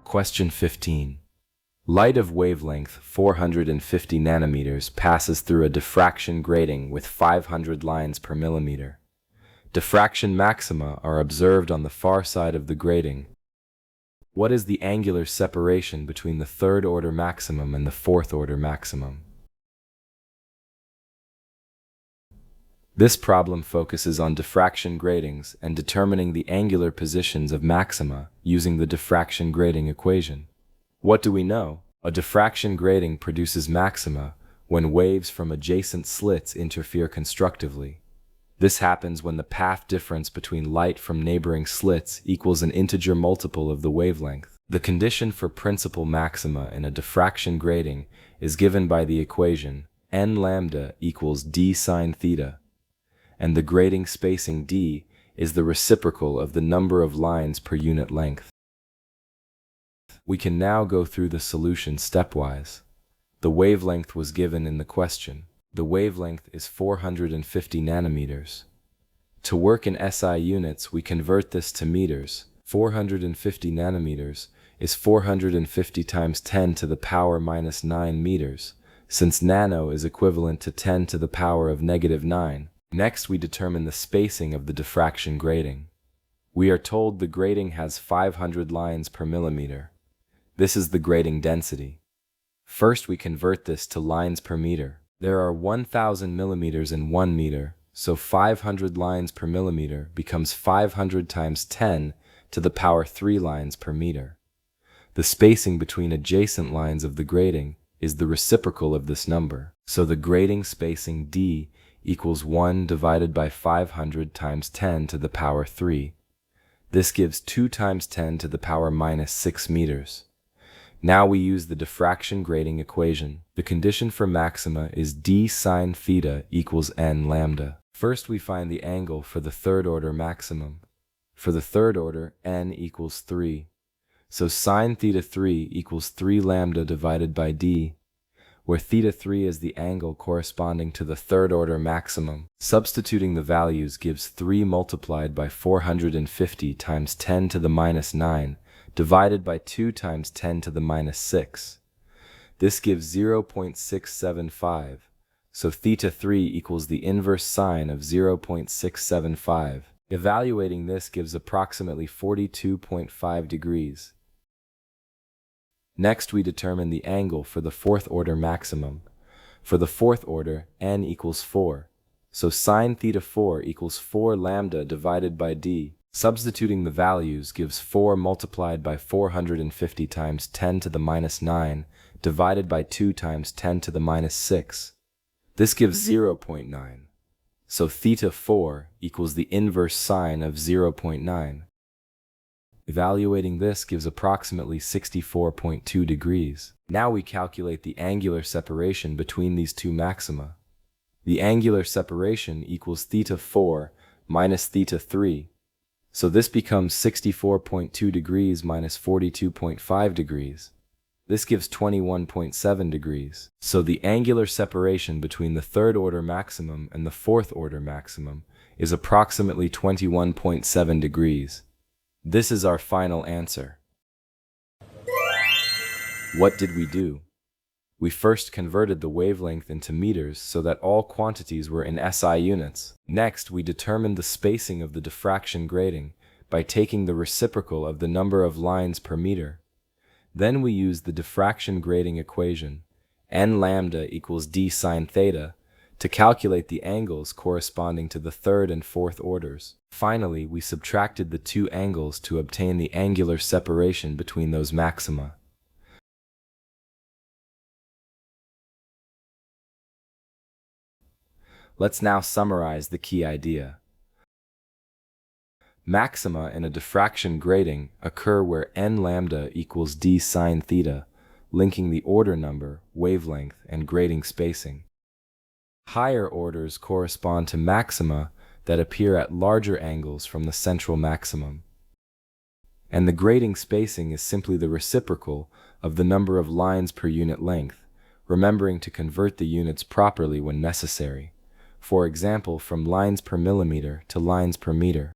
Question 15. Light of wavelength 450 nanometers passes through a diffraction grating with 500 lines per millimeter. Diffraction maxima are observed on the far side of the grating. What is the angular separation between the third-order maximum and the fourth-order maximum? This problem focuses on diffraction gratings and determining the angular positions of maxima using the diffraction grating equation. What do we know? A diffraction grating produces maxima when waves from adjacent slits interfere constructively. This happens when the path difference between light from neighboring slits equals an integer multiple of the wavelength. The condition for principal maxima in a diffraction grating is given by the equation n lambda equals d sine theta, and the grating spacing d is the reciprocal of the number of lines per unit length. We can now go through the solution stepwise. The wavelength was given in the question. The wavelength is 450 nanometers. To work in SI units, we convert this to meters. 450 nanometers is 450 times 10 to the power minus 9 meters, since nano is equivalent to 10 to the power of negative 9. Next, we determine the spacing of the diffraction grating. We are told the grating has 500 lines per millimeter. This is the grating density. First, we convert this to lines per meter. There are 1,000 millimeters in 1 meter, so 500 lines per millimeter becomes 500 times 10 to the power 3 lines per meter. The spacing between adjacent lines of the grating is the reciprocal of this number, so the grating spacing d equals 1 divided by 500 times 10 to the power 3. This gives 2 times 10 to the power minus 6 meters. Now we use the diffraction grating equation. The condition for maxima is d sine theta equals n lambda. First, we find the angle for the third-order maximum. For the third order, n equals 3. So sine theta 3 equals 3 lambda divided by d, where theta 3 is the angle corresponding to the third-order maximum. Substituting the values gives 3 multiplied by 450 times 10 to the minus 9, divided by 2 times 10 to the minus 6. This gives 0.675, so theta 3 equals the inverse sine of 0.675. Evaluating this gives approximately 42.5 degrees. Next, we determine the angle for the fourth-order maximum. For the fourth order, n equals 4, so sine theta 4 equals 4 lambda divided by d. Substituting the values gives 4 multiplied by 450 times 10 to the minus 9, divided by 2 times 10 to the minus 6. This gives 0.9, so theta 4 equals the inverse sine of 0.9. Evaluating this gives approximately 64.2 degrees. Now we calculate the angular separation between these two maxima. The angular separation equals theta 4 minus theta 3. So this becomes 64.2 degrees minus 42.5 degrees. This gives 21.7 degrees. So the angular separation between the third-order maximum and the fourth-order maximum is approximately 21.7 degrees. This is our final answer. What did we do? We first converted the wavelength into meters so that all quantities were in SI units. Next, we determined the spacing of the diffraction grating by taking the reciprocal of the number of lines per meter. Then we used the diffraction grating equation, n lambda equals d sine theta, to calculate the angles corresponding to the third and fourth orders. Finally, we subtracted the two angles to obtain the angular separation between those maxima. Let's now summarize the key idea. Maxima in a diffraction grating occur where n lambda equals d sine theta, linking the order number, wavelength, and grating spacing. Higher orders correspond to maxima that appear at larger angles from the central maximum. And the grating spacing is simply the reciprocal of the number of lines per unit length, remembering to convert the units properly when necessary. For example, from lines per millimeter to lines per meter.